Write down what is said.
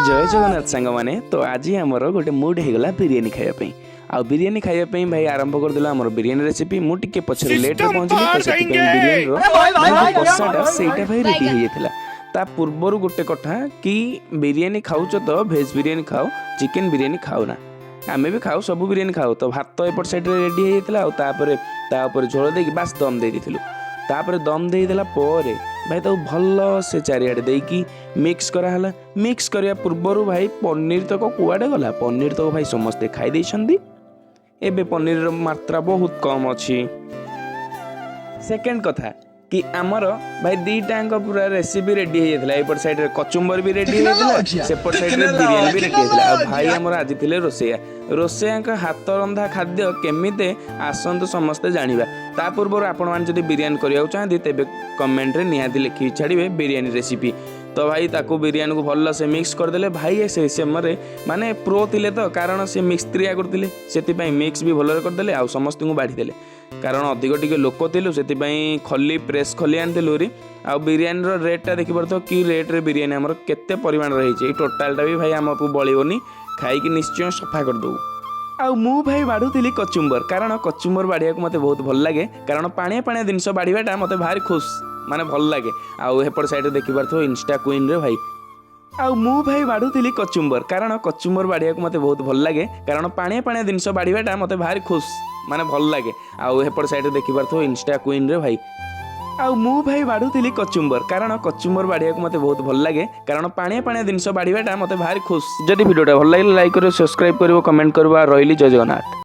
जय जगन्नाथ सांग मैंने तो आज आमर गोटे मूड होगा बिरियानी खायापी आउ बिरियानी खायापी भाई आरंभ करदेला आमर बिरियानी रेसिपी मुझे टिके पछरे लेट रे पहुंचली तो सेति बिरियानी रो कसाटा सेटा भाई रेडी हो जाइतिला ता पूर्वरु गोटे कथा कि बिरियानी खाउच तो भेज बिरियानी खाओ चिकन बिरियानी खाओ ना आमे भी खाओ सब बिरियानी खाओ तो भात एपट साइड रे रेडी हो जाइतिला ता ऊपर झोल देकी बास दम दे दिथिलु तापर दम दे देला पोरे भाई तो भल से चारिआडे देकी मिक्स कराला मिक्स करिया पूर्वरु भाई पनीर तक कुआडे गला पनीर तक भाई समस्ते खाई देइछंदी एबे पनीर मात्रा बहुत कम अच्छी। सेकेंड कथा कि आमर भाई दीटांग पूरा रेसिपी रेडी हो जाता एपट साइड रे कचुम्बर भी रेडी हो जाता सेपट साइड रे बिरियानी भी रेडी हो जाता भाई आमर आज थिले रोसैया रोसैया हाथ रंधा खाद्य केमिते आसंतु समस्ते जानिबा ता पूर्व आपण मान जदी बिरियानी करिया चाहती तेबे कमेंट रे निहाती लिखि छाड़िबे बिरियानी रेसिपी तो भाई ताकू बिरियानी को भल से मिक्स करदेले भाई से समय माने प्रो थिले तो कारण से मिक्स त्रिया करथिले सेति मिक्स भी भल करदेले आ समस्त को बाढ़ी देले कारण अधिक टिके लोक थिलु सेति खली प्रेस खली आनिथिलु री आ बिरियानी रो रेटटा देखि परतो कि रेट रे बिरियानी हमर केते परिमाण रहिछि ए टोटालटा भी भाई हमकु बळिबोनी खाइकी निश्चय सफा कर दउ आउ मु भाई बाढ़ुली कचुम्बर कारण कचुम्बर बाढ़िया मते बहुत भल लगे कारण पाणिया पाणिया जिनस बाढ़ाटा मते भारी खुश माने भल लगे आउ हेपट साइड देखि पारथो इंस्टा क्वीन रे भाई आउ मु भाई बाढ़ुली कचुम्बर कारण कचुम्बर बाढ़िया मते बहुत भल लगे कारण पाणिया पाणिया जिनस बाढ़ाटा मते भारी खुश माने भल लगे आउ हेपट साइड देखि पारथो इंस्टा क्वीन रे भाई आउ मु भाई बाढ़ुली कचुम्बर कारण कचुम्बर बाढ़िया मते बहुत भल लगे कारण पाणिया पाणिया जिनस बाढ़ाटा मते भारी खुश। जदि वीडियोटा भल लागिले लाइक करियो सब्सक्राइब करियो कमेंट करियो रहिली जय जगन्नाथ।